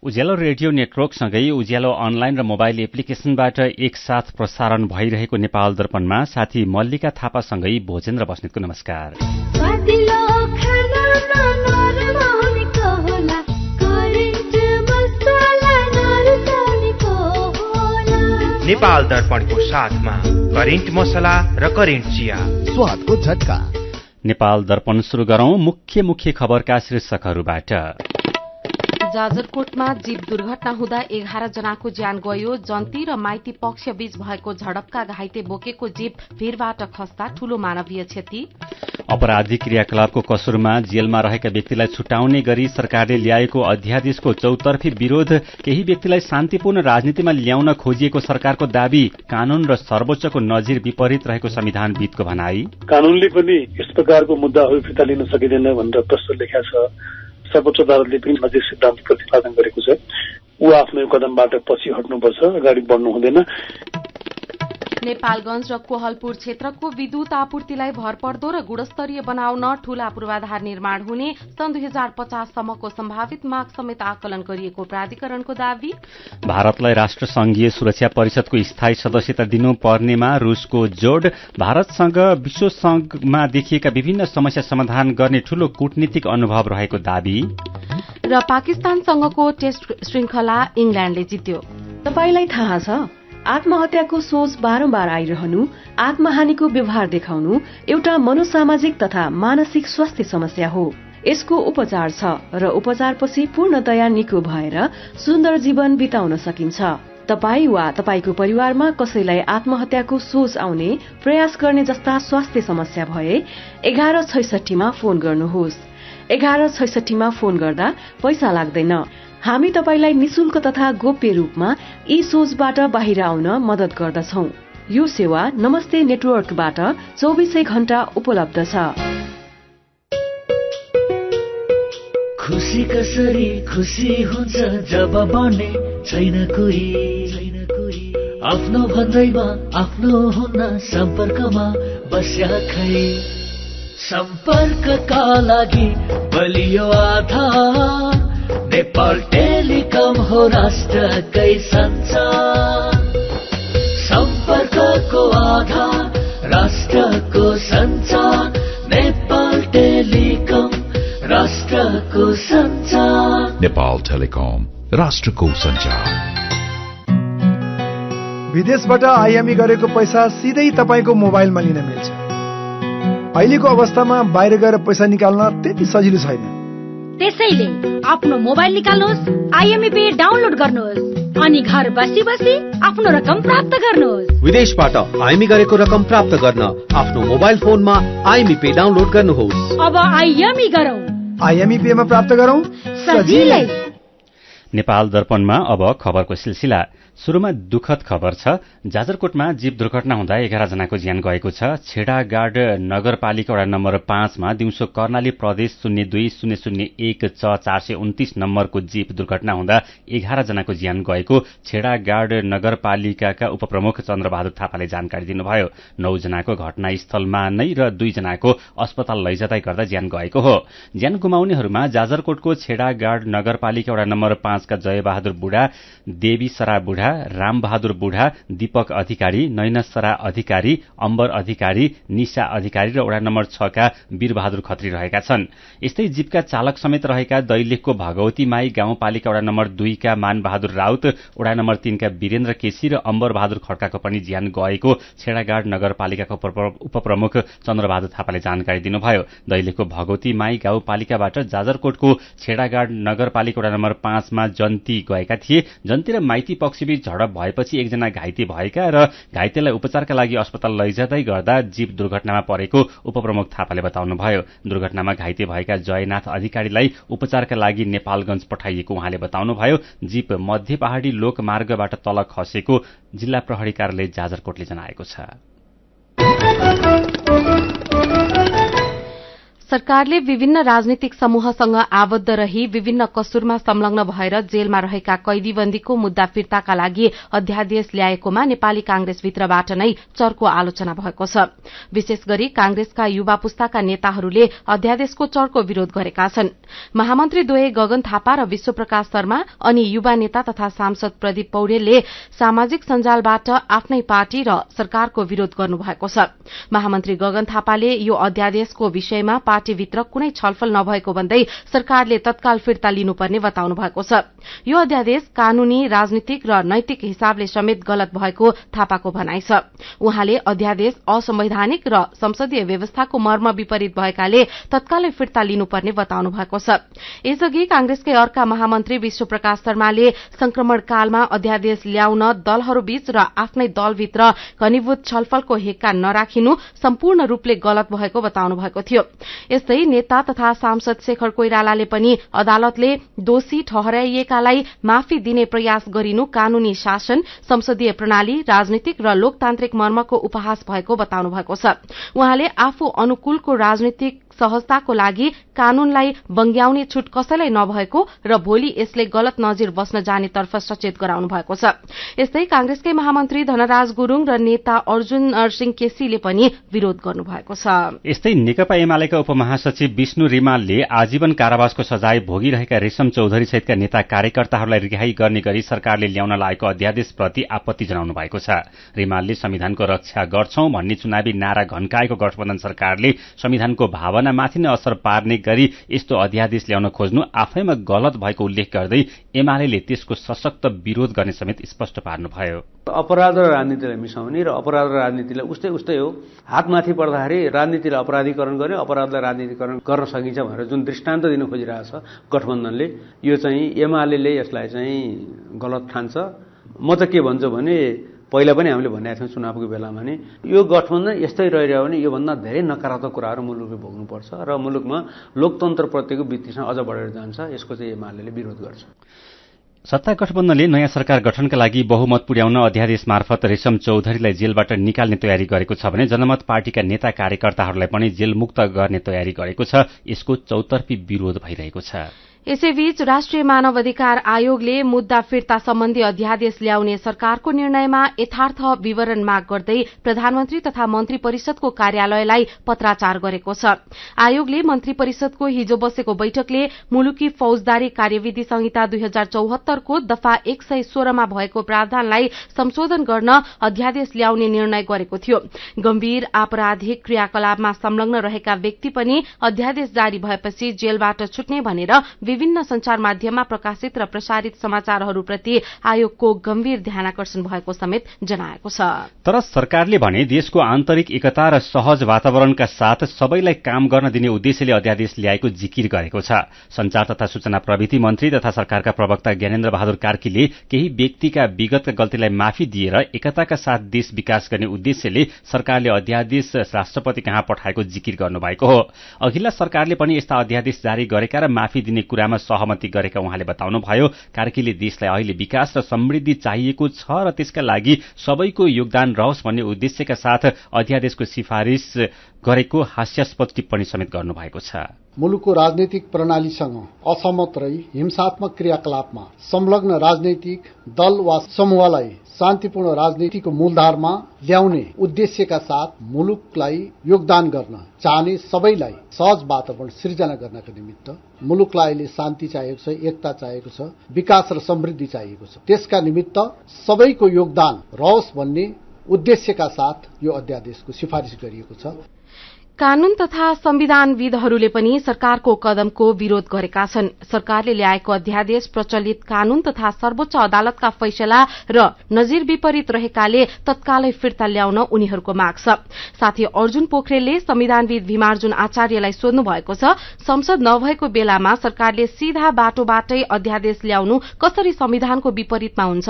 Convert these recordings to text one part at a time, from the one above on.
उज्यालो radio नेटवर्कसँगै उज्यालो online र mobile एप्लिकेशनबाट एकसाथ प्रसारण भइरहेको नेपाल दर्पणमा साथी मल्लिका थापासँगै भोजेन्द्र बस्नेतको नमस्कार। नेपाल दर्पणको साथमा करेन्ट मसला र करेन्ट चिया, स्वादको झट्का। नेपाल दर्पण सुरु गरौं मुख्य खबरका शीर्षकहरूबाट। जाजरकोटमा जीप दुर्घटना हुँदा 11 जनाको ज्यान गयो। जन्ती र माइती पक्ष बीच भएको झडपका घाइते बोकेको जीप भिरबाट खस्दा ठूलो मानवीय क्षति। अपराधिक क्रियाकलापको कसुरमा जेलमा रहेका व्यक्तिलाई छुटाउने गरी सरकारले ल्याएको अध्यादेशको चौतर्फी विरोध। केही व्यक्तिलाई शान्तिपूर्ण राजनीतिमा ल्याउन खोजिएको सरकारको दावी। कानून र सर्वोच्चको नजिर विपरीत रहेको संविधानविदको भनाई। कानूनले पनि यस प्रकारको मुद्दाहरू फिर्ता लिन सकिँदैन भनेर प्रश्न लेखेको छ। सर्वोच्च अदालतले पनि नजिर सिद्धान्त प्रतिपादन गरेको छ। ऊ आफ्नो कदमबाट पछि हट्नुपर्छ, अगाडि बढ्नु हुँदैन। नेपालगञ्ज र कोहलपुर क्षेत्रको विद्युत आपूर्तिलाई भरपर्दो र गुणस्तरीय बनाउन ठूला पूर्वाधार निर्माण हुने सन् 2050 सम्मको सम्भावित माग समेत आकलन गरिएको प्राधिकरणको दावी। भारतलाई राष्ट्रसंघीय सुरक्षा परिषदको स्थायी सदस्यता दिनुपर्नेमा रूसको जोड। भारतसँग विश्व संघमा देखिएका विभिन्न समस्या समाधान गर्ने ठूलो कूटनीतिक अनुभव रहेको दावी। र पाकिस्तानसँगको टेस्ट श्रृंखला इंग्ल्याण्डले जित्यो। तपाईलाई थाहा छ, आत्महत्याको सोच बारम्बार आइरहनु, आत्महानिको व्यवहार देखाउनु एउटा मनोसामाजिक तथा मानसिक स्वास्थ्य समस्या हो। यसको उपचार छ र उपचारपछि पूर्णतया निको भएर सुन्दर जीवन बिताउन सकिन्छ। तपाई वा तपाईको परिवारमा कसैलाई आत्महत्याको सोच आउने, प्रयास गर्ने जस्ता स्वास्थ्य समस्या भए 1166 मा फोन गर्नुहोस्। 1166 मा फोन गर्दा पैसा लाग्दैन। हामी तपाईलाई निशुल्क तथा गोप्य रूपमा यी सोचबाट बाहिर आउन मदत गर्दछौं। यो सेवा नमस्ते नेटवर्कबाट 24 घण्टा उपलब्ध छ। खुशी कसरी खुशी हुन्छ जब बने छैन कोही। आफ्नो भन्दैमा आफ्नो हुन सम्पर्कमा बस्या खै। सम्पर्कका लागि बलियो आधार नेपाल टेलिकम हो राष्ट्रकै सञ्चार। सम्पर्कको आधार राष्ट्रको सञ्चार। नेपाल टेलिकम राष्ट्रको सञ्चार। नेपाल टेलिकम राष्ट्रको सञ्चार। विदेशबाट आइएमई गरेको पैसा सिधै तपाईको मोबाइलमा लिन मिल्छ। अहिलेको अवस्थामा बाहिर गएर पैसा निकाल्न त्यति सजिलो छैन। त्यसैले आफ्नो मोबाइल निकाल्नुहोस्, आइएमई पे डाउनलोड गर्नुहोस् अनि घर बसी बसी आफ्नो रकम प्राप्त गर्नुहोस्। विदेशबाट आइएमई गरेको रकम प्राप्त गर्न आफ्नो मोबाइल फोनमा आइएमई पे डाउनलोड गर्नुहोस्। अब आइएमई गरौँ, आइएमई पे मा प्राप्त गरौँ सजिलै। नेपाल दर्पणमा अब खबरको सिलसिला। सुरुमा दुखद खबर छ। जाजरकोटमा जीप दुर्घटना हुँदा 11 जनाको ज्यान गएको छ। छेडागाड नगरपालिका वडा नम्बर 5 मा दिउँसो कर्णाली प्रदेश 020001 च 429 नम्बरको जीप दुर्घटना हुँदा 11 जनाको ज्यान गएको छेडागाड नगरपालिकाका उपप्रमुख चन्द्रबहादुर थापाले जानकारी दिनुभयो। 9 जनाको घटनास्थलमा नै र 2 जनाको अस्पताल लैजाँदै गर्दा ज्यान गएको हो। ज्यान गुमाउनेहरूमा जाजरकोटको छेडागाड नगरपालिका वडा नम्बर 5 का जयबहादुर बुढा, देवी सरा बुढा, रामबहादुर बुढा, दीपक अधिकारी, नयनसरा अधिकारी, अम्बर अधिकारी, निशा अधिकारी र वडा नम्बर 6 का वीरबहादुर खत्री रहेका छन्। यस्तै जीपका चालक समेत रहेका दैलेखको भगवती माई गाउँपालिका वडा नम्बर 2 का मानबहादुर राउत, वडा नम्बर 3 का वीरेन्द्र केसी र अम्बर बहादुर खड्काको पनि ज्यान गएको छेडागाड नगरपालिकाको उपप्रमुख चन्द्रबहादुर थापाले जानकारी दिनुभयो। दैलेखको भगवती माई गाउँपालिकाबाट जाजरकोटको छेडागाड नगरपालिका वडा नम्बर 5 मा जन्ती गएका थिए। जन्ती र माइती पक्षबीच झडप भएपछि एकजना घाइते भएका र घाइतेलाई उपचारका लागि अस्पताल लैजाँदै गर्दा जीप दुर्घटनामा परेको उपप्रमुख थापाले बताउनुभयो। दुर्घटनामा घाइते भएका जयनाथ अधिकारीलाई उपचारका लागि नेपालगञ्ज पठाइएको उहाँले बताउनुभयो। जीप मध्य पहाड़ी लोकमार्गबाट तल खसेको जिल्ला प्रहरी कार्यालय जाजरकोटले जनाएको छ। सरकारले विभिन्न राजनीतिक समूहसँग आबद्ध रही विभिन्न कसुरमा संलग्न भएर जेलमा रहेका कैदीबन्दीको मुद्दा फिर्ताका लागि अध्यादेश ल्याएकोमा नेपाली कांग्रेसभित्रबाट नै चर्को आलोचना भएको छ। विशेष गरी कांग्रेसका युवा पुस्ताका नेताहरूले अध्यादेशको चर्को विरोध गरेका छन्। महामन्त्री द्वय गगन थापा र विश्वप्रकाश शर्मा अनि युवा नेता तथा सांसद प्रदीप पौडेलले सामाजिक सञ्जालबाट आफ्नै पार्टी र सरकारको विरोध गर्नुभएको छ। महामन्त्री गगन थापाले यो अध्यादेशको विषयमा पार्टीभित्र कुनै छलफल नभएको भन्दै सरकारले तत्काल फिर्ता लिनुपर्ने बताउनु भएको छ। यो अध्यादेश कानूनी, राजनीतिक र नैतिक हिसाबले समेत गलत भएको थापाको भनाइ छ। उहाँले अध्यादेश असंवैधानिक र संसदीय व्यवस्थाको मर्म विपरीत भएकाले तत्कालै फिर्ता लिनुपर्ने बताउनु भएको छ। यसअघि कांग्रेसकै अर्का महामन्त्री विश्वप्रकाश शर्माले संक्रमणकालमा अध्यादेश ल्याउन दलहरूबीच र आफ्नै दलभित्र घनीभूत छलफलको हेक्का नराखिनु सम्पूर्ण रूपले गलत भएको बताउनु भएको थियो। यस्तै नेता तथा सांसद शेखर कोइरालाले पनि अदालतले दोषी ठहराइएकालाई माफी दिने प्रयास गरिनु कानूनी शासन, संसदीय प्रणाली, राजनीतिक र लोकतान्त्रिक मर्मको उपहास भएको बताउनु भएको छ। उहाँले आफू अनुकूलको राजनीतिक सहजताको लागि कानूनलाई बंग्याउने छुट कसैलाई नभएको र भोलि यसले गलत नजिर बस्न जानेतर्फ सचेत गराउनु भएको छ। यस्तै कांग्रेसकै महामन्त्री धनराज गुरूङ र नेता अर्जुन सिंह केसीले पनि विरोध गर्नुभएको छ। यस्तै नेकपा एमालेका उपमहासचिव विष्णु रिमालले आजीवन कारावासको सजाय भोगिरहेका रेशम चौधरी सहितका नेता कार्यकर्ताहरूलाई रिहाई गर्ने गरी सरकारले ल्याउन लागेको अध्यादेशप्रति आपत्ति जनाउनु भएको छ। रिमालले संविधानको रक्षा गर्छौं भन्ने चुनावी नारा घन्काएको गठबन्धन सरकारले संविधानको भावना माथि नै असर पार्ने गरी यस्तो अध्यादेश ल्याउन खोज्नु आफैमा गलत भएको उल्लेख गर्दै एमालेले त्यसको सशक्त विरोध गर्ने समेत स्पष्ट पार्नुभयो। अपराध र राजनीतिलाई मिसाउने र अपराध र राजनीतिलाई उस्तै हो, हातमाथि पर्दाखेरि राजनीतिलाई अपराधीकरण गर्ने, अपराधलाई राजनीतिकरण गर्न सकिन्छ भनेर जुन दृष्टान्त दिन खोजिरहेछ गठबन्धनले, यो चाहिँ एमालेले यसलाई चाहिँ गलत ठान्छ। म त के भन्छु भने पहिला पनि हामीले भनेका थियौँ चुनावको बेलामा नि यो गठबन्धन यस्तै रहिरह्यो भने योभन्दा धेरै नकारात्मक कुराहरू मुलुकले भोग्नुपर्छ र मुलुकमा लोकतन्त्रप्रतिको वित्तीसँग अझ बढेर जान्छ। यसको चाहिँ एमालेले विरोध गर्छ। सत्ता गठबन्धनले नयाँ सरकार गठनका लागि बहुमत पुर्याउन अध्यादेश मार्फत रेशम चौधरीलाई जेलबाट निकाल्ने तयारी गरेको छ भने जनमत पार्टीका नेता कार्यकर्ताहरूलाई पनि जेलमुक्त गर्ने तयारी गरेको छ। यसको चौतर्फी विरोध भइरहेको छ। यसैबीच राष्ट्रिय मानव अधिकार आयोगले मुद्दा फिर्ता सम्बन्धी अध्यादेश ल्याउने सरकारको निर्णयमा यथार्थ विवरण माग गर्दै प्रधानमन्त्री तथा मन्त्री परिषदको कार्यालयलाई पत्राचार गरेको छ। आयोगले मन्त्री परिषदको हिजो बसेको बैठकले मुलुकी फौजदारी कार्यविधि संहिता 2074 को दफा 116 मा भएको प्रावधानलाई संशोधन गर्न अध्यादेश ल्याउने निर्णय गरेको थियो। गम्भीर आपराधिक क्रियाकलापमा संलग्न रहेका व्यक्ति पनि अध्यादेश जारी भएपछि जेलबाट छुट्ने भनेर विभिन्न संचार माध्यममा प्रकाशित र प्रसारित समाचारहरूप्रति आयोगको गम्भीर ध्यानाकर्षण भएको समेत जनाएको छ। तर सरकारले भने देशको आन्तरिक एकता र सहज वातावरणका साथ सबैलाई काम गर्न दिने उद्देश्यले अध्यादेश ल्याएको जिकिर गरेको छ। संचार तथा सूचना प्रविधि मन्त्री तथा सरकारका प्रवक्ता ज्ञानेन्द्र बहादुर कार्कीले केही व्यक्तिका विगतका गल्तीलाई माफी दिएर एकताका साथ देश विकास गर्ने उद्देश्यले सरकारले अध्यादेश राष्ट्रपति कहाँ पठाएको जिकिर गर्नुभएको हो। अघिल्ला सरकारले पनि यस्ता अध्यादेश जारी गरेका र माफी दिने कुरामा सहमति गरेका उहाँले बताउनुभयो। कार्कीले देशलाई अहिले विकास र समृद्धि चाहिएको छ र त्यसका लागि सबैको योगदान रहोस् भन्ने उद्देश्यका साथ अध्यादेशको सिफारिश गरेको हास्यास्पद टिप्पणी समेत गर्नुभएको छ। मुलुकको राजनैतिक प्रणालीसँग असहमत रही हिंसात्मक क्रियाकलापमा संलग्न राजनैतिक दल वा समूहलाई शान्तिपूर्ण राजनीतिको मूलधारमा ल्याउने उद्देश्यका साथ मुलुकलाई योगदान गर्न चाहने सबैलाई सहज वातावरण सृजना गर्नका निमित्त मुलुकलाई अहिले शान्ति चाहिएको छ, एकता चाहिएको छ, विकास र समृद्धि चाहिएको छ। त्यसका निमित्त सबैको योगदान रहोस् भन्ने उद्देश्यका साथ यो अध्यादेशको सिफारिस गरिएको छ। कानून तथा संविधानविदहरूले पनि सरकारको कदमको विरोध गरेका छन्। सरकारले ल्याएको अध्यादेश प्रचलित कानून तथा सर्वोच्च अदालतका फैसला र नजिर विपरीत रहेकाले तत्कालै फिर्ता ल्याउन उनीहरूको माग छ। साथै अर्जुन पोखरेलले संविधानविद भीमार्जुन आचार्यलाई सोध्नु भएको छ, संसद नभएको बेलामा सरकारले सीधा बाटोबाटै अध्यादेश ल्याउनु कसरी संविधानको विपरीतमा हुन्छ?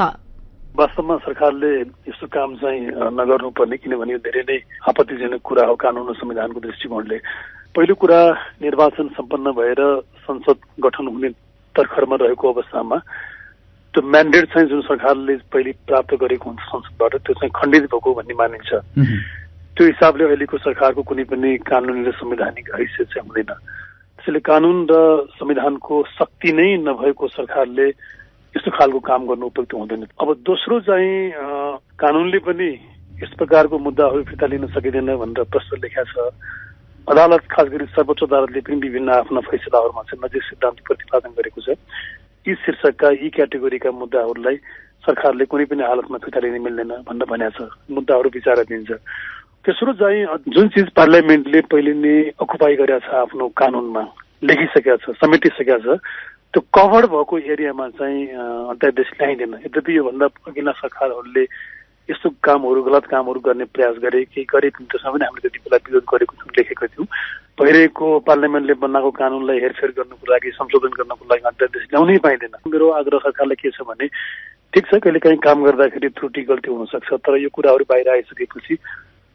वास्तवमा सरकारले यस्तो काम चाहिँ नगर्नुपर्ने, किनभने यो धेरै नै आपत्तिजनक कुरा हो कानून र संविधानको दृष्टिकोणले। पहिलो कुरा, निर्वाचन सम्पन्न भएर संसद गठन हुने तर्खरमा रहेको अवस्थामा त्यो म्यान्डेट चाहिँ जुन सरकारले पहिले प्राप्त गरेको हुन्छ संसदबाट त्यो चाहिँ खण्डित भएको भन्ने मानिन्छ। त्यो हिसाबले अहिलेको सरकारको कुनै पनि कानुनी र संवैधानिक हैसियत चाहिँ हुँदैन। त्यसैले कानुन र संविधानको शक्ति नै नभएको सरकारले यस्तो खालको काम गर्नु उपयुक्त हुँदैन। अब दोस्रो चाहिँ कानुनले पनि यस प्रकारको मुद्दाहरू फिर्ता लिन सकिँदैन भनेर प्रश्न लेखेको छ। अदालत, खास गरी सर्वोच्च अदालतले पनि विभिन्न आफ्ना फैसलाहरूमा चाहिँ नजिक सिद्धान्त प्रतिपादन गरेको छ। यी शीर्षकका यी क्याटेगोरीका मुद्दाहरूलाई सरकारले कुनै पनि हालतमा फिर्ता लिन मिल्दैन भनेर भनेको छ। मुद्दाहरू विचाराधीन छ। तेस्रो चाहिँ जुन चिज पार्लियामेन्टले पहिले नै अकुपाई गरेको छ, आफ्नो कानुनमा लेखिसकेको छ, समेटिसकेको छ, त्यो कभर भएको एरियामा चाहिँ अध्यादेश ल्याइँदैन। यद्यपि योभन्दा अघिल्ला सरकारहरूले यस्तो कामहरू, गलत कामहरू गर्ने प्रयास गरे, केही गरे पनि त्यसमा पनि हामीले त्यति बेला विरोध गरेको थियौँ, लेखेको थियौँ। पहिलेको पार्लियामेन्टले बनाएको कानुनलाई हेरफेर गर्नको लागि, संशोधन गर्नको लागि अध्यादेश ल्याउनै पाइँदैन। मेरो आग्रह सरकारलाई के छ भने, ठिक छ कहिलेकाहीँ काम गर्दाखेरि त्रुटि गल्ती हुनसक्छ, तर यो कुराहरू बाहिर आइसकेपछि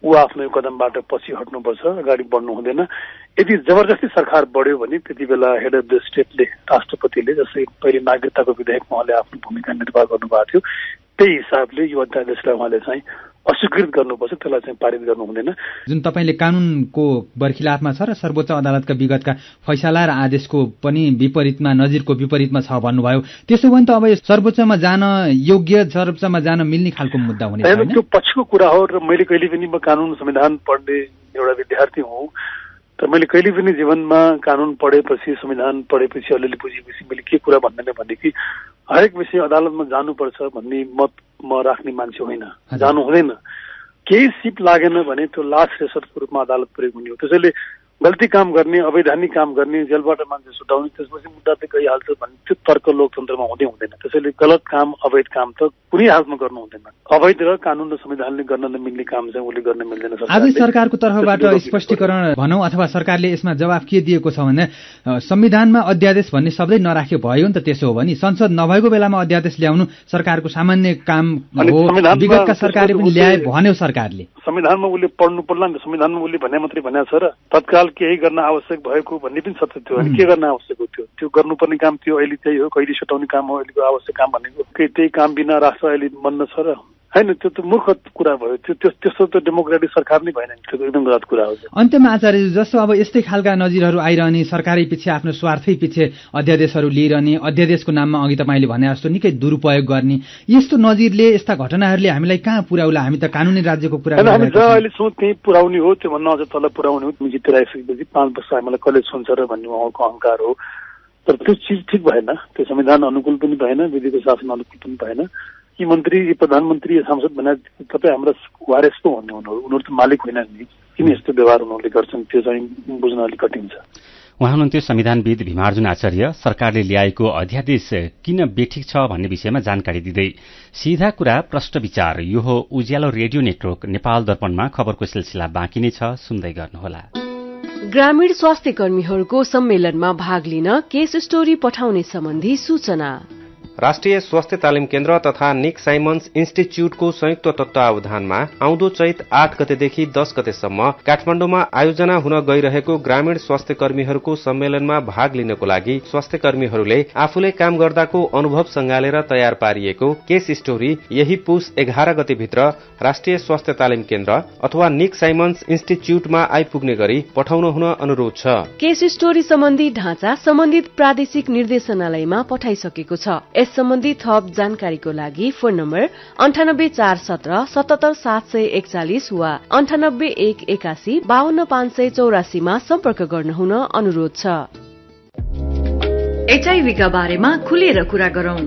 ऊ आफ्नो कदमबाट पछि हट्नुपर्छ, अगाडि बढ्नु हुँदैन। यदि जबरजस्ती सरकार बढ्यो भने त्यति बेला हेड अफ द स्टेटले, राष्ट्रपतिले, जसै पहिले नागरिकताको विधेयकमा उहाँले आफ्नो भूमिका निर्वाह गर्नुभएको थियो, त्यही हिसाबले यो अध्यादेशलाई उहाँले चाहिँ अस्वीकृत गर्नुपर्छ, त्यसलाई चाहिँ पारित गर्नु हुँदैन। जुन तपाईँले कानुनको बर्खिलाफमा छ र सर्वोच्च अदालतका विगतका फैसला र आदेशको पनि विपरीतमा, नजिरको विपरीतमा छ भन्नुभयो, त्यसो भने त अब सर्वोच्चमा जान योग्य, सर्वोच्चमा जान मिल्ने खालको मुद्दा हुने छैन। त्यो पछिको कुरा हो र मैले कहिले पनि, म कानुन संविधान पढ्ने एउटा विद्यार्थी हुँ, तर मैले कहिले पनि जीवनमा कानुन पढेपछि, संविधान पढेपछि, अलिअलि बुझेपछि मैले के कुरा भन्दैन भने कि हरेक विषय अदालतमा जानुपर्छ भन्ने मत म राख्ने मान्छे होइन, जानु हुँदैन। केही सिप लागेन भने त्यो लास्ट रेसर्टको रूपमा अदालत प्रयोग हुने हो। त्यसैले गल्ती काम गर्ने, अवैधानिक काम गर्ने, जेलबाट मान्छे छुटाउने, त्यसपछि मुद्दा त गइहाल्छ भन्ने त्यो तर्क लोकतन्त्रमा हुँदै हुँदैन। त्यसैले गलत काम, अवैध काम त कुनै हालतमा गर्नु हुँदैन। अवैध र कानुन र संविधानले गर्न नमिल्ने काम चाहिँ उसले गर्न मिल्दैन। आजै सरकारको तर्फबाट स्पष्टीकरण भनौँ अथवा सरकारले यसमा जवाफ के दिएको छ भने, संविधानमा अध्यादेश भन्ने शब्दै नराखे भयो नि त। त्यसो हो भने संसद नभएको बेलामा अध्यादेश ल्याउनु सरकारको सामान्य काम हो। विगतका सरकारले पनि ल्याए भन्यो सरकारले। संविधानमा उसले पढ्नु पर्ला नि त। संविधानमा उसले भने मात्रै भनेको छ र तत्काल केही गर्न आवश्यक भएको भन्ने पनि सत्य थियो। अनि के गर्न आवश्यक हो, त्यो गर्नुपर्ने काम थियो, अहिले त्यही हो, कहिले छुटाउने काम हो, अहिलेको आवश्यक काम भनेको। त्यही काम बिना राष्ट्र अहिले बन्न छ र होइन, त्यो त मूर्ख कुरा भयो। त्यस्तो त डेमोक्रेटिक सरकार नै भएन, त्यो एकदम गलत कुरा हो। अन्त्यमा आचार्य, जस्तो अब यस्तै खालका नजिरहरू आइरहने, सरकारी पछि, आफ्नो स्वार्थै पछि अध्यादेशहरू लिइरहने, अध्यादेशको नाममा अघि तपाईँले भने जस्तो निकै दुरुपयोग गर्ने, यस्तो नजिरले, यस्ता घटनाहरूले हामीलाई कहाँ पुर्याउला? हामी त कानुनी राज्यको कुरा हामी जहाँ अहिले छौँ त्यही पुर्याउने हो, त्योभन्दा अझ तल पुर्याउने हो। जितेर आइसकेपछि 5 वर्ष हामीलाई कसले छुन्छ र भन्ने उहाँको अहङ्कार हो। तर त्यो चिज ठिक भएन, त्यो संविधान अनुकूल पनि भएन, विधिको शासन अनुकूल पनि भएन। यी मन्त्री, यी प्रधानमन्त्री, सांसद भने तपाईँ हाम्रा वारिस पो भन्ने हुनु, उनीहरू त मालिक होइन नि। किन यस्तो व्यवहार उनीहरूले गर्छन् त्यो चाहिँ बुझ्न अलिक कठिन छ। उहाँ हुनुहुन्थ्यो संविधानविद भीमार्जुन आचार्य। सरकारले ल्याएको अध्यादेश किन बेठिक छ भन्ने विषयमा जानकारी दिँदै सीधा कुरा प्रश्न विचार। यो हो उज्यालो रेडियो नेटवर्क नेपाल दर्पणमा खबरको सिलसिला बाँकी नै छ, सुन्दै गर्नुहोला। ग्रामीण स्वास्थ्य कर्मीहरूको सम्मेलनमा भाग लिन केस स्टोरी पठाउने सम्बन्धी सूचना। राष्ट्रिय स्वास्थ्य तालिम केन्द्र तथा निक साइमन्स इन्स्टिच्यूटको संयुक्त तत्वावधानमा आउँदो चैत 8 गतेदेखि 10 गतेसम्म काठमाडौँमा आयोजना हुन गइरहेको ग्रामीण स्वास्थ्य कर्मीहरूको सम्मेलनमा भाग लिनको लागि स्वास्थ्य कर्मीहरूले आफूले काम गर्दाको अनुभव सँगालेर तयार पारिएको केस स्टोरी यही पुस 11 गतेभित्र राष्ट्रिय स्वास्थ्य तालिम केन्द्र अथवा निक साइमन्स इन्स्टिच्यूटमा आइपुग्ने गरी पठाउन हुन अनुरोध छ। केस स्टोरी सम्बन्धी ढाँचा सम्बन्धित प्रादेशिक निर्देशनालयमा पठाइसकेको छ। यस सम्बन्धी थप जानकारीको लागि फोन नम्बर 9841 77 741 वा 9881 52 584 मा सम्पर्क गर्नुहुन अनुरोध छ। एचआईभी का बारेमा खुलेर कुरा गरौं।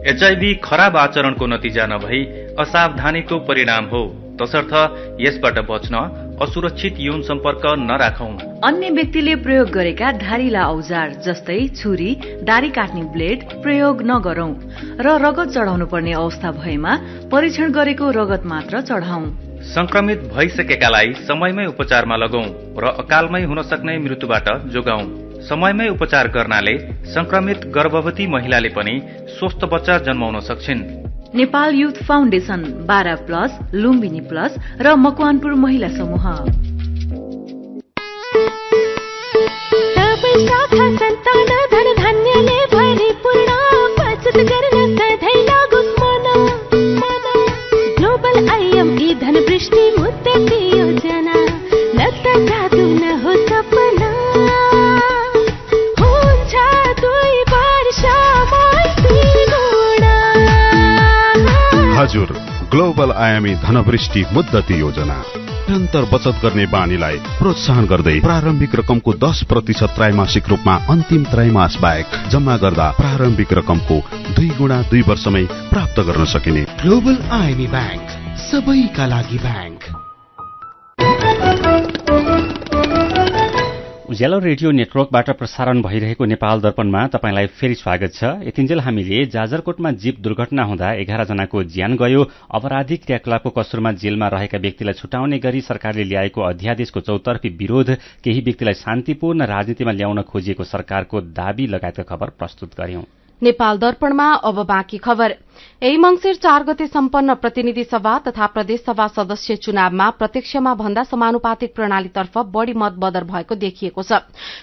एचआईभी खराब आचरणको नतिजा नभई असावधानीको परिणाम हो, तसर्थ यसबाट बच्न असुरक्षित यौन सम्पर्क नराखौं। अन्य व्यक्तिले प्रयोग गरेका धारिला औजार जस्तै छुरी, दारी काट्ने ब्लेड प्रयोग नगरौं र रगत चढाउनु पर्ने अवस्था भएमा परीक्षण गरेको रगत मात्र चढाउँ। संक्रमित भइसकेकालाई समयमै उपचारमा लगाउँ र अकालमै हुन सक्ने मृत्युबाट जोगाउँ। समयमै उपचार गर्नाले संक्रमित गर्भवती महिलाले पनि स्वस्थ बच्चा जन्माउन सक्छिन्। Nepal youth foundation 12+ Lumbini plus र मकवानपुर महिला समूह। ग्लोबल आईएमई धनवृष्टि मुद्दती योजना मन्जुर ग्लोबल आयामी धनवृष्टि मुद्दती योजना। निरन्तर बचत गर्ने बानीलाई प्रोत्साहन गर्दै प्रारम्भिक रकमको 10% त्रैमासिक रूपमा अन्तिम त्रैमास बाहेक जम्मा गर्दा प्रारम्भिक रकमको 2 गुणा 2 वर्षमै प्राप्त गर्न सकिने ग्लोबल आयामी ब्याङ्क, सबैका लागि ब्याङ्क। उज्यालो रेडियो नेटवर्कबाट प्रसारण भइरहेको नेपाल दर्पणमा तपाईंलाई फेरि स्वागत छ। यतिन्जेल हामीले जाजरकोटमा जीप दुर्घटना हुँदा 11 जनाको ज्यान गयो, अपराधिक क्रियाकलापको कसुरमा जेलमा रहेका व्यक्तिलाई छुटाउने गरी सरकारले ल्याएको अध्यादेशको चौतर्फी विरोध, केही व्यक्तिलाई शान्तिपूर्ण राजनीतिमा ल्याउन खोजिएको सरकारको दावी लगायतका खबर प्रस्तुत गर्यौं। नेपाल दर्पणमा अब बाँकी खबर। यही मंसिर 4 गते सम्पन्न प्रतिनिधि सभा तथा प्रदेश सभा सदस्य चुनावमा प्रत्यक्षमा भन्दा समानुपातिक प्रणालीतर्फ बढ़ी मत बदर भएको देखिएको छ।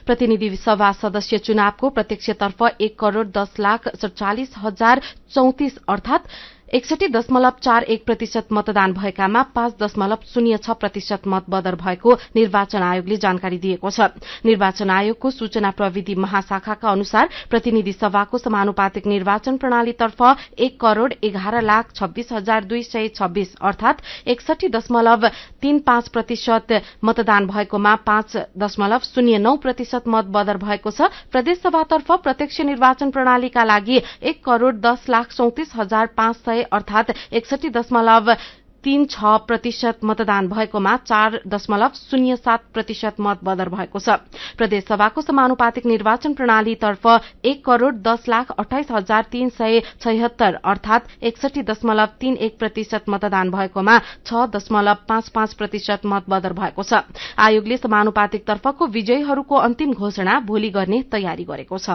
प्रतिनिधि सभा सदस्य चुनावको प्रत्यक्षतर्फ 1,40,47,034 अर्थात 61.41% मतदान भएकामा 5.06% मत बदर भएको निर्वाचन आयोगले जानकारी दिएको छ। निर्वाचन आयोगको सूचना प्रविधि महाशाखाका अनुसार प्रतिनिधि सभाको समानुपातिक निर्वाचन प्रणालीतर्फ 1,11,26,226 अर्थात 61.35% मतदान भएकोमा 5.09% मत बदर भएको छ। प्रदेशसभातर्फ प्रत्यक्ष निर्वाचन प्रणालीका लागि 1,10,34,500 अर्थात 61.36% मतदान भएकोमा 4.07% मत बदर भएको छ। प्रदेशसभाको समानुपातिक निर्वाचन प्रणालीतर्फ 1,10,28,376 अर्थात 61.31% मतदान भएकोमा 6.55% मत बदर भएको छ। आयोगले समानुपातिक तर्फको विजयीहरूको अन्तिम घोषणा भोलि गर्ने तयारी गरेको छ।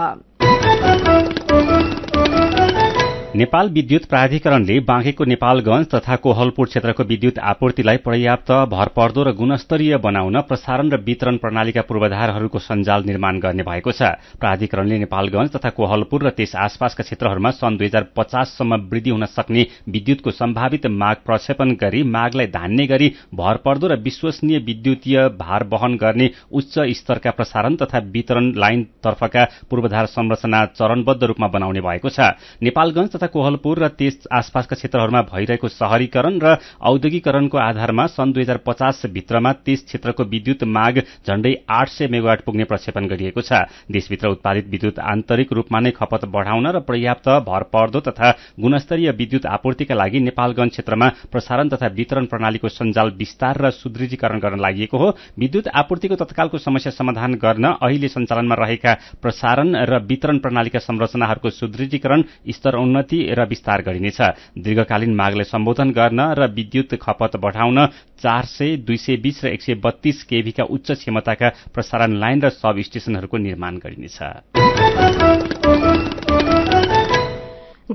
नेपाल विद्युत प्राधिकरणले बाँकेको नेपालगंज तथा कोहलपुर क्षेत्रको विद्युत आपूर्तिलाई पर्याप्त भरपर्दो र गुणस्तरीय बनाउन प्रसारण र वितरण प्रणालीका पूर्वाधारहरूको सञ्जाल निर्माण गर्ने भएको छ। प्राधिकरणले नेपालगंज तथा कोहलपुर र त्यस आसपासका क्षेत्रहरूमा सन् 2050 सम्म वृद्धि हुन सक्ने विद्युतको सम्भावित माग प्रक्षेपण गरी मागलाई धान्ने गरी भरपर्दो र विश्वसनीय विद्युतीय भार वहन गर्ने उच्च स्तरका प्रसारण तथा वितरण लाइन तर्फका पूर्वाधार संरचना चरणबद्ध रूपमा बनाउने भएको छ। नेपालगंज तथा कोहलपुर र त्यस आसपासका क्षेत्रहरूमा भइरहेको शहरीकरण र औद्योगिकरणको आधारमा सन् 2050 भित्रमा त्यस क्षेत्रको विद्युत माग झण्डै 800 मेगावाट पुग्ने प्रक्षेपण गरिएको छ। देशभित्र उत्पादित विद्युत आन्तरिक रूपमा नै खपत बढ़ाउन र पर्याप्त भरपर्दो तथा गुणस्तरीय विद्युत आपूर्तिका लागि नेपालगंज क्षेत्रमा प्रसारण तथा वितरण प्रणालीको सञ्जाल विस्तार र सुदृढीकरण गर्न लागि हो। विद्युत आपूर्तिको तत्कालको समस्या समाधान गर्न अहिले सञ्चालनमा रहेका प्रसारण र वितरण प्रणालीका संरचनाहरूको सुदृढीकरण, स्तर उन्नति र विस्तार गरिनेछ। दीर्घकालीन मागलाई सम्बोधन गर्न र विद्युत खपत बढ़ाउन 400, 220 र 132 केभीका उच्च क्षमताका प्रसारण लाइन र सब स्टेशनहरूको निर्माण गरिनेछ।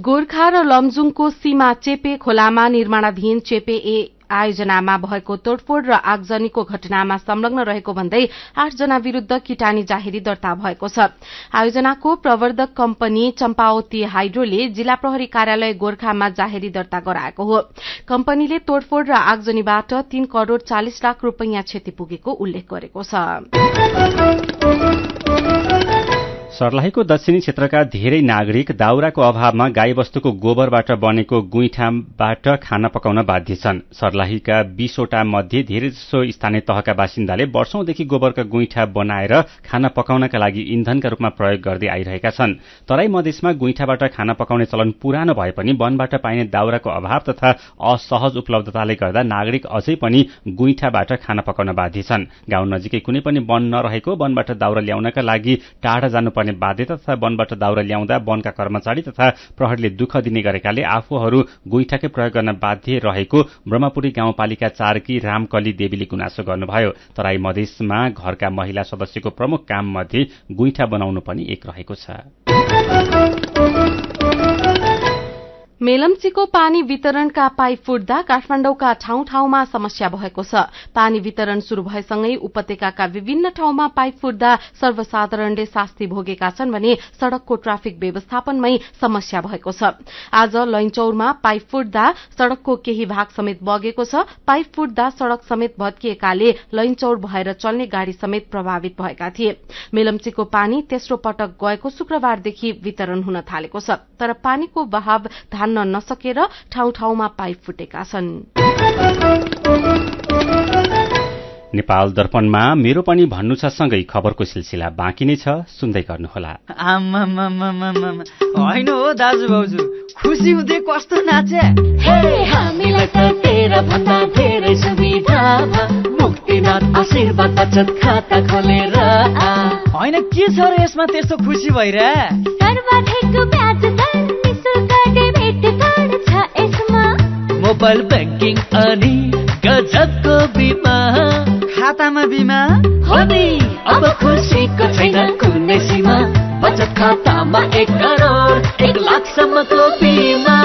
गोर्खा र लमजुङको सीमा चेपे खोलामा निर्माणाधीन चेपे ए आयोजनामा भएको तोडफोड र आगजनीको घटनामा संलग्न रहेको भन्दै 8 जना विरूद्ध किटानी जाहेरी दर्ता भएको छ। आयोजनाको प्रवर्धक कम्पनी चम्पावती हाइड्रोले जिल्ला प्रहरी कार्यालय गोर्खामा जाहेरी दर्ता गराएको हो। कम्पनीले तोडफोड र आगजनीबाट 3 करोड़ 40 लाख रूपैयाँ क्षति पुगेको उल्लेख गरेको छ। सर्लाहीको दक्षिणी क्षेत्रका धेरै नागरिक दाउराको अभावमा गाईवस्तुको गोबरबाट बनेको गुइठाबाट खाना पकाउन बाध्य छन्। सर्लाहीका 20 वटा मध्ये धेरैजसो स्थानीय तहका बासिन्दाले वर्षौंदेखि गोबरका गुइठा बनाएर खाना पकाउनका लागि इन्धनका रूपमा प्रयोग गर्दै आइरहेका छन्। तराई मधेसमा गुइठाबाट खाना पकाउने चलन पुरानो भए पनि वनबाट पाइने दाउराको अभाव तथा असहज उपलब्धताले गर्दा नागरिक अझै पनि गुइठाबाट खाना पकाउन बाध्य छन्। गाउँ नजिकै कुनै पनि वन नरहेको, वनबाट दाउरा ल्याउनका लागि टाढा जानुपर्ने बाध्यता तथा वनबाट दाउरा ल्याउँदा वनका कर्मचारी तथा प्रहरीले दुःख दिने गरेकाले आफूहरू गुइठाकै प्रयोग गर्न बाध्य रहेको ब्रह्मपुरी गाउँपालिका 4 की रामकली देवीले गुनासो गर्नुभयो। तराई मधेसमा घरका महिला सदस्यको प्रमुख काम मध्ये गुइठा बनाउनु पनि एक रहेको छ। मेलम्चीको पानी वितरणका पाइप फुट्दा काठमाडौँका ठाउँ ठाउँमा समस्या भएको छ। पानी वितरण शुरू भएसँगै उपत्यकाका विभिन्न ठाउँमा पाइप फुट्दा सर्वसाधारणले शास्ति भोगेका छन् भने सड़कको ट्राफिक व्यवस्थापनमै समस्या भएको छ। आज लैनचौरमा पाइप फुट्दा सड़कको केही भाग समेत बगेको छ। पाइप फुट्दा सड़क समेत भत्किएकाले लैनचौर भएर चल्ने गाड़ी समेत प्रभावित भएका थिए। मेलम्चीको पानी तेस्रो पटक गएको शुक्रबारदेखि वितरण हुन थालेको छ, तर पानीको बहाव तान्न नसकेर ठाउँ ठाउँमा पाइप फुटेका छन्। नेपाल दर्पणमा मेरो पनि भन्नु छ सँगै खबरको सिलसिला बाँकी नै छ, सुन्दै गर्नुहोला। होइन हो दाजु भाउजू, खुसी हुँदै कस्तो नाचे। हामीलाई त तेरा भन्दा धेरै सुविधा मुक्तिनाथ आशीर्वाद बचत खाता खोलेर। होइन के छ र यसमा त्यस्तो खुसी भइरहे? सर्वाधिक ब्याज दर निशुल्क डेबिट कार्ड छ यसमा, मोबाइल ब्याङ्किङ अनि गजबको बिमा। खातामा बिमा हो नि, अब खुसीको छैन कुनै सीमा। बचत खातामा 1 करोड 1 लाखसम्मको बिमा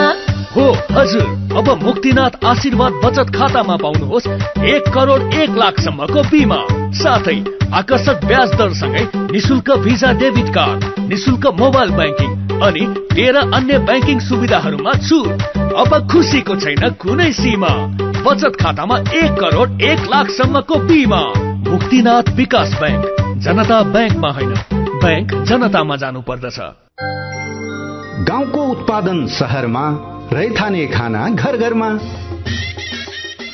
हो। हजुर, अब मुक्तिनाथ आशीर्वाद बचत खातामा पाउनुहोस् 1 करोड 1 लाखसम्मको बिमा, साथै आकर्षक ब्याज दरसँगै निशुल्क भिजा डेबिट कार्ड, निशुल्क मोबाइल ब्याङ्किङ अनि 13 अन्य ब्याङ्किङ सुविधाहरूमा छुट। अब खुसीको छैन कुनै सीमा। बचत खातामा 1 करोड 1 लाखसम्मको बिमा। मुक्तिनाथ विकास ब्याङ्क, जनता ब्याङ्कमा होइन, ब्याङ्क जनतामा जानु पर्दछ। गाउँको उत्पादन शहरमा, रैथाने खाना घर घरमा।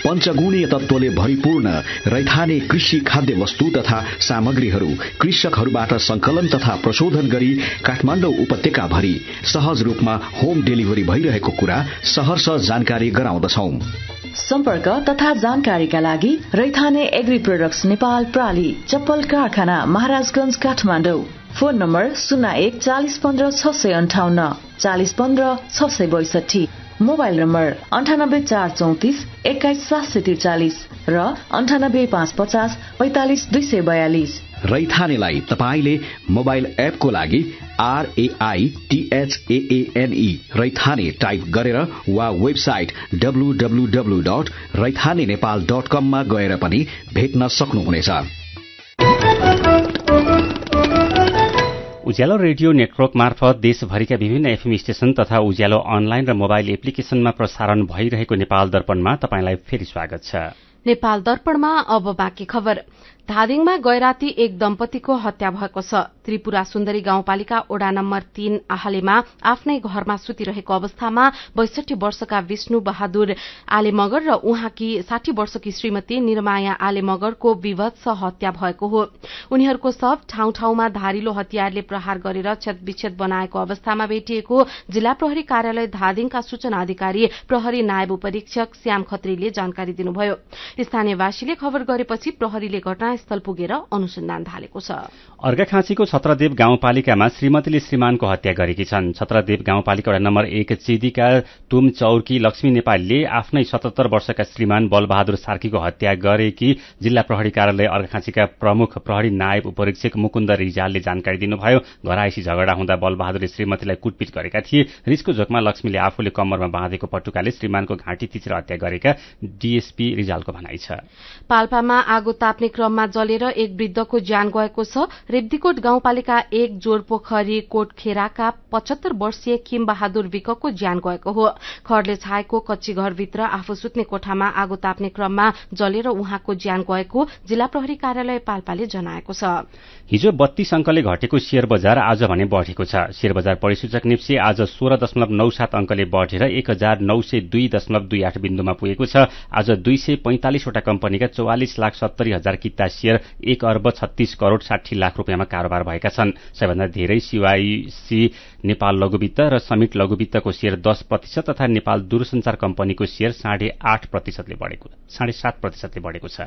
पञ्चगुणीय तत्त्वले भरिपूर्ण रैथाने कृषि खाद्य वस्तु तथा सामग्रीहरू कृषकहरूबाट संकलन तथा प्रशोधन गरी काठमाडौँ उपत्यका भरि सहज रूपमा होम डेलिभरी भइरहेको कुरा सहर्ष जानकारी गराउँदछौ। सम्पर्क तथा जानकारीका लागि रैथाने एग्री प्रोडक्ट्स नेपाल प्राली, चप्पल कारखाना, Maharajganj, Kathmandu. Phone number 01 40 15 658 40 15 662। Mobile number 98 434 21 743 र 98 550 45 242। रैथानेलाई तपाईले मोबाइल एपको लागि RAITHAANE रैथाने टाइप गरेर वा वेबसाइट www.raithanenepal.com मा गएर पनि भेट्न सक्नुहुनेछ। उज्यालो रेडियो नेटवर्क मार्फत देशभरिका विभिन्न एफएम स्टेशन तथा उज्यालो अनलाइन र मोबाइल एप्लिकेशनमा प्रसारण भइरहेको नेपाल दर्पणमा तपाईंलाई फेरि स्वागत छ। नेपाल दर्पणमा अब बाँकी खबर। धादिङमा गैराती एक दम्पतिको हत्या भएको छ। त्रिपुरा सुन्दरी गाउँपालिका ओडा नम्बर 3 आहालेमा आफ्नै घरमा सुतिरहेको अवस्थामा 62 वर्षका विष्णु बहादुर आलेमगर र उहाँकी 60 वर्षकी श्रीमती निरमाया आलेमगरको विभत्स हत्या भएको हो। उनीहरूको शव ठाउँ ठाउँमा धारिलो हतियारले प्रहार गरेर क्षतविक्षत बनाएको अवस्थामा भेटिएको जिल्ला प्रहरी कार्यालय धादिङका सूचना अधिकारी प्रहरी नायब उपरीक्षक श्याम खत्रीले जानकारी दिनुभयो। स्थानीयवासीले खबर गरेपछि प्रहरीले घटनास्थल पुगेर अनुसन्धान थालेको छ। अर्घाखाँचीको छत्रदेव गाउँपालिकामा श्रीमतीले श्रीमानको हत्या गरेकी छन्। छत्रदेव गाउँपालिका वडा नम्बर 1 चिदीका तुम चौरकी लक्ष्मी नेपालीले आफ्नै 77 वर्षका श्रीमान बलबहादुर सार्कीको हत्या गरेकी जिल्ला प्रहरी कार्यालय अर्घाखाँचीका प्रमुख प्रहरी नायब उपरीक्षक मुकुन्द रिजालले जानकारी दिनुभयो। घरआइसी झगडा हुँदा बलबहादुरले श्रीमतीलाई कुटपिट गरेका थिए। रिसको जोकमा लक्ष्मीले आफूले कम्मरमा बाँधेको पटुकाले श्रीमानको घाँटी थिचेर हत्या गरेका डीएसपी रिजालको भनाइ छ। पाल्पामा आगो ताप्ने क्रममा जलेर एक वृद्धको ज्यान गएको छ। रेब्दीकोट गाउँपालिका 1 जोरपोखरी कोटखेराका 75 वर्षीय किम बहादुर विकको ज्यान गएको हो। खरले छाएको कच्ची घरभित्र आफू सुत्ने कोठामा आगो ताप्ने क्रममा जलेर उहाँको ज्यान गएको जिल्ला प्रहरी कार्यालय पाल्पाले जनाएको छ। हिजो 32 अंकले घटेको शेयर बजार आज भने बढेको छ। शेयर बजार परिसूचक निप्से आज 16.97 अंकले बढेर 1902.28 बिन्दुमा पुगेको छ। आज 245 वटा कम्पनीका 44,70,000 किता शेयर 1,36,60,00,000 रुपियाँमा कारोबार भएका छन्। सबैभन्दा धेरै सीवाईसी नेपाल लघुवित्त र समिट लघुवित्तको शेयर 10% तथा नेपाल दूरसञ्चार कम्पनीको शेयर 7.5%ले बढेको छ।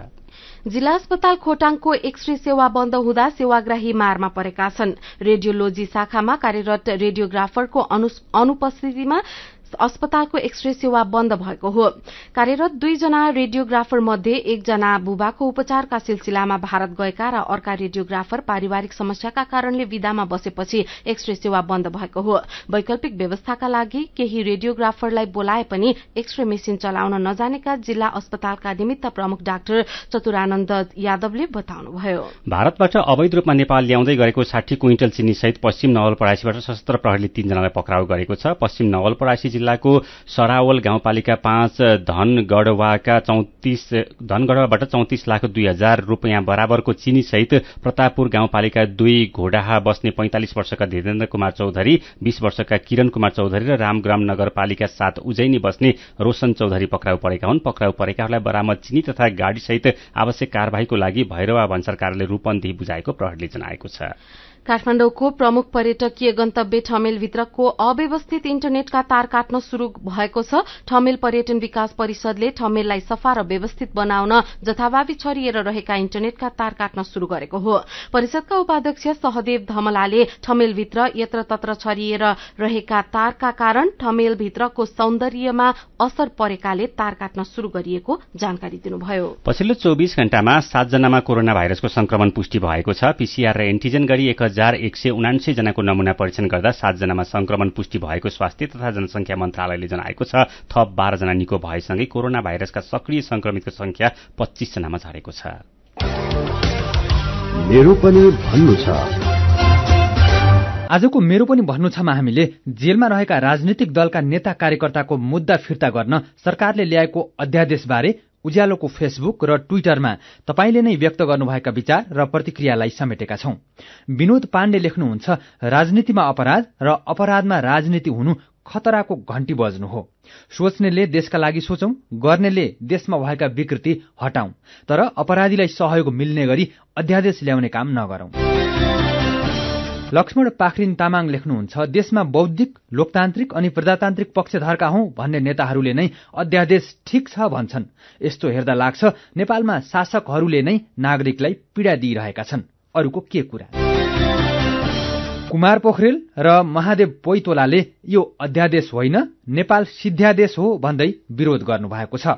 जिल्ला अस्पताल खोटाङको एक्सरे सेवा बन्द हुँदा सेवाग्राही मारमा परेका छन्। रेडियोलोजी शाखामा कार्यरत रेडियोग्राफरको अनुपस्थितिमा अस्पतालको एक्सरे सेवा बन्द भएको हो। कार्यरत 2 जना रेडियोग्राफर मध्ये 1 जना बुबाको उपचारका सिलसिलामा भारत गएका र अर्का रेडियोग्राफर पारिवारिक समस्याका कारणले विदामा बसेपछि एक्सरे सेवा बन्द भएको हो। वैकल्पिक व्यवस्थाका लागि केही रेडियोग्राफरलाई बोलाए पनि एक्सरे मेसिन चलाउन नजानेका जिल्ला अस्पतालका निमित्त प्रमुख डाक्टर चतुरानन्द यादवले बताउनुभयो। भारतबाट अवैध रूपमा नेपाल ल्याउँदै गरेको 60 क्विन्टल चिनी सहित पश्चिम नवलपरासीबाट सशस्त्र प्रहरीले 3 जनालाई पक्राउ गरेको छ। पश्चिम नवलपरासी जिल्लाको सरावल गाउँपालिका 5 धनगढवाबाट 34,02,000 रुपियाँ बराबरको चिनी सहित प्रतापपुर गाउँपालिका 2 घोडाहा बस्ने 45 वर्षका धीरेन्द्र कुमार चौधरी, 20 वर्षका किरण कुमार चौधरी र रामग्राम नगरपालिका 7 उज्जैनी बस्ने रोशन चौधरी पक्राउ परेका हुन्। पक्राउ परेकाहरूलाई बरामद चिनी तथा गाडी सहित आवश्यक कार्यवाहीको लागि भैरवा भन्सार कार्यालय रूपन्देही बुझाएको प्रहरीले जनाएको छ। काठमाडौँको प्रमुख पर्यटकीय गन्तव्य ठमेलभित्रको अव्यवस्थित इन्टरनेटका तार काट्न शुरू भएको छ। ठमेल पर्यटन विकास परिषदले ठमेललाई सफा र व्यवस्थित बनाउन जथाभावी छरिएर रहेका इन्टरनेटका तार काट्न शुरू गरेको हो। परिषदका उपाध्यक्ष सहदेव धमलाले ठमेलभित्र यत्रतत्र छरिएर रहेका तारका कारण ठमेलभित्रको सौन्दर्यमा असर परेकाले तार काट्न शुरू गरिएको जानकारी दिनुभयो। पछिल्लो 24 घण्टामा 7 जनामा कोरोना भाइरसको संक्रमण पुष्टि भएको छ। पीसीआर र एन्टिजेन गरी 1179 जनाको नमूना परीक्षण गर्दा 7 जनामा संक्रमण पुष्टि भएको स्वास्थ्य तथा जनसंख्या मन्त्रालयले जनाएको छ। थप 12 जना निको भएसँगै कोरोना भाइरसका सक्रिय संक्रमितको संख्या 25 जनामा झरेको छ। मेरो पनि भन्नु छ। आजको मेरो पनि भन्नु छमा हामीले जेलमा रहेका राजनीतिक दलका नेता कार्यकर्ताको मुद्दा फिर्ता गर्न सरकारले ल्याएको अध्यादेशबारे उज्यालोको फेसबुक र ट्विटरमा तपाईले नै व्यक्त गर्नुभएका विचार र प्रतिक्रियालाई समेटेका छौं। विनोद पाण्डे लेख्नुहुन्छ, राजनीतिमा अपराध र अपराधमा राजनीति हुनु खतराको घण्टी बज्नु हो। सोच्नेले देशका लागि सोचौं, गर्नेले देशमा भएका विकृति हटाउँ, तर अपराधीलाई सहयोग मिल्ने गरी अध्यादेश ल्याउने काम नगरौं। लक्ष्मण पाखरिन तामाङ लेख्नुहुन्छ, देशमा बौद्धिक, लोकतान्त्रिक अनि प्रजातान्त्रिक पक्षधरका हौं भन्ने नेताहरूले नै अध्यादेश ठिक छ भन्छन्। यस्तो हेर्दा लाग्छ नेपालमा शासकहरूले नै नागरिकलाई पीडा दिइरहेका छन्, अरूको के कुरा। कुमार पोखरेल र महादेव पोइतोलाले यो अध्यादेश होइन, नेपाल सिद्ध्यादेश हो भन्दै विरोध गर्नुभएको छ।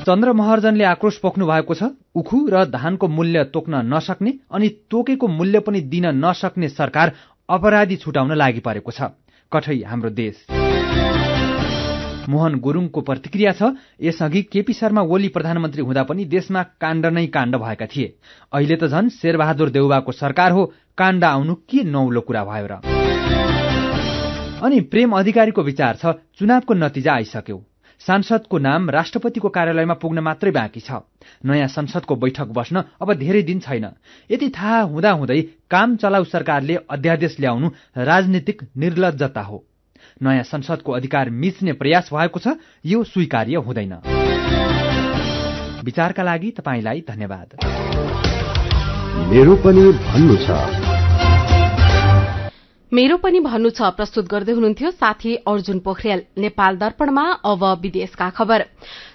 चन्द्र महर्जनले आक्रोश पोख्नु भएको छ, उखु र धानको मूल्य तोक्न नसक्ने अनि तोकेको मूल्य पनि दिन नसक्ने सरकार अपराधी छुटाउन लागि परेको छ। कठै हाम्रो देश। मोहन गुरुङको प्रतिक्रिया छ, यसअघि केपी शर्मा ओली प्रधानमन्त्री हुँदा पनि देशमा काण्ड नै काण्ड भएका थिए। अहिले त झन् शेरबहादुर देउवाको सरकार हो, काण्ड आउनु के नौलो कुरा भयो र। अनि प्रेम अधिकारीको विचार छ, चुनावको नतिजा आइसक्यो, सांसदको नाम राष्ट्रपतिको कार्यालयमा पुग्न मात्रै बाँकी छ। नयाँ संसदको बैठक बस्न अब धेरै दिन छैन। यति थाहा हुँदाहुँदै काम चलाउ सरकारले अध्यादेश ल्याउनु राजनीतिक निर्लज्जता हो। नयाँ संसदको अधिकार मिच्ने प्रयास भएको छ, यो स्वीकार्य हुँदैन। विचारका लागि तपाईलाई धन्यवाद। मेरो पनि भन्नु छ। मेरो पनि भन्नु छ प्रस्तुत गर्दै हुनुहुन्थ्यो साथी अर्जुन पोखरेल। नेपाल दर्पणमा अब विदेशका खबर।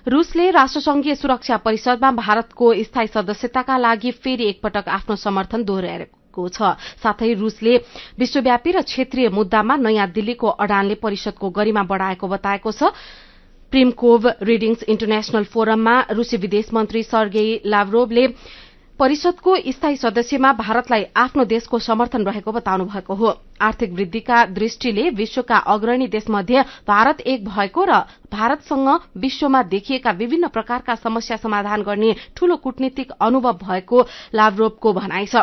रूसले राष्ट्रसंघीय सुरक्षा परिषदमा भारतको स्थायी सदस्यताका लागि फेरि एकपटक आफ्नो समर्थन दोहोर्याएको छ। साथै रूसले विश्वव्यापी र क्षेत्रीय मुद्दामा नयाँ दिल्लीको अडानले परिषदको गरिमा बढ़ाएको बताएको छ। प्रिमकोभ रिडिङ्स इन्टरनेशनल फोरममा रूसी विदेश मन्त्री सर्गेई लाभरोभले परिषदको स्थायी सदस्यमा भारतलाई आफ्नो देशको समर्थन रहेको बताउनु भएको हो। आर्थिक वृद्धिका दृष्टिले विश्वका अग्रणी देशमध्ये भारत एक भएको र भारतसँग विश्वमा देखिएका विभिन्न प्रकारका समस्या समाधान गर्ने ठूलो कूटनीतिक अनुभव भएको लाभरोभको भनाइ छ।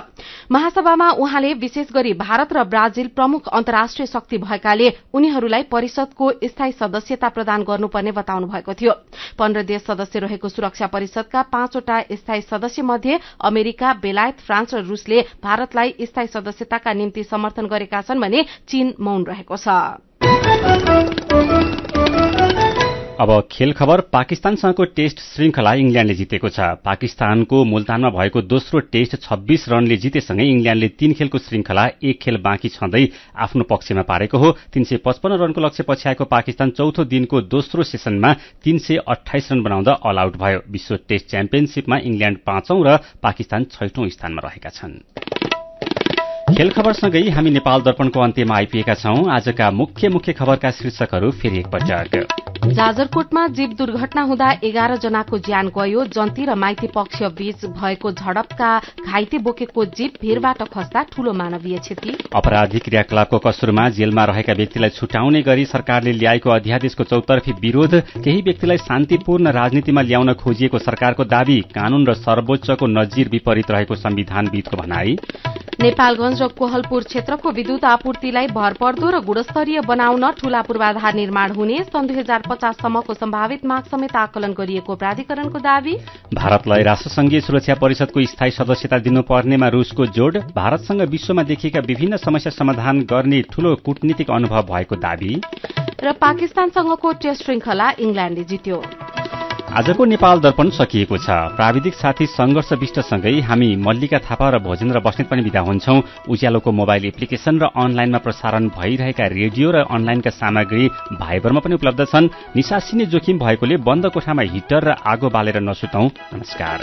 महासभामा उहाँले विशेष गरी भारत र ब्राजिल प्रमुख अन्तर्राष्ट्रिय शक्ति भएकाले उनीहरूलाई परिषदको स्थायी सदस्यता प्रदान गर्नुपर्ने बताउनु भएको थियो। 15 देश सदस्य रहेको सुरक्षा परिषदका 5 वटा स्थायी सदस्य मध्ये अमेरिका, बेलायत, फ्रान्स र रूसले भारतलाई स्थायी सदस्यताका निम्ति समर्थन गरेका छन् भने चीन मौन रहेको छ। अब खेल खबर। पाकिस्तानसँगको टेस्ट श्रृंखला इंग्ल्याण्डले जितेको छ। पाकिस्तानको मुल्तानमा भएको दोस्रो टेस्ट 26 रनले जितेसँगै इंग्ल्याण्डले 3 खेलको श्रृंखला 1 खेल बाँकी छँदै आफ्नो पक्षमा पारेको हो। 355 रनको लक्ष्य पछ्याएको पाकिस्तान चौथो दिनको दोस्रो सेसनमा 328 रन बनाउँदा अल आउट भयो। विश्व टेस्ट च्याम्पियनशीपमा इंग्ल्याण्ड 5औं र पाकिस्तान 6औं स्थानमा रहेका छन्। खेल खबरसँगै हामी नेपाल दर्पणको अन्त्यमा आइपुगेका छौं। आजका मुख्य खबरका शीर्षकहरू फेरि एकपटक। जाजरकोटमा जीव दुर्घटना हुँदा 11 जनाको ज्यान गयो। जन्ती र माइती पक्ष बीच भएको झडपका घाइते बोकेको जीव भिरबाट खस्दा ठूलो मानवीय क्षति। अपराधिक क्रियाकलापको कसुरमा जेलमा रहेका व्यक्तिलाई छुटाउने गरी सरकारले ल्याएको अध्यादेशको चौतर्फी विरोध। केही व्यक्तिलाई शान्तिपूर्ण राजनीतिमा ल्याउन खोजिएको सरकारको दावी। कानून र सर्वोच्चको नजिर विपरीत रहेको संविधानविदको भनाई। नेपालगञ्ज र कोहलपुर क्षेत्रको विद्युत आपूर्तिलाई भरपर्दो र गुणस्तरीय बनाउन ठूला पूर्वाधार निर्माण हुने सन् 2050 सम्मको सम्भावित माग समेत आकलन गरिएको प्राधिकरणको दावी। भारतलाई राष्ट्रसंघीय सुरक्षा परिषदको स्थायी सदस्यता दिनुपर्नेमा रूसको जोड। भारतसँग विश्वमा देखिएका विभिन्न समस्या समाधान गर्ने ठूलो कूटनीतिक अनुभव भएको दावी। र पाकिस्तानसँगको टेस्ट श्रृंखला इंग्ल्यान्डले जित्यो। आजको नेपाल दर्पण सकिएको छ। प्राविधिक साथी संघर्ष विष्टसँगै हामी मल्लिका थापा र भोजेन्द्र बस्नेत पनि विदा हुन्छौं। उज्यालोको मोबाइल एप्लिकेशन र अनलाइनमा प्रसारण भइरहेका रेडियो र अनलाइनका सामग्री भाइबरमा पनि उपलब्ध छन्। निसासिने जोखिम भएकोले बन्द कोठामा हिटर र आगो बालेर नसुतौं। नमस्कार।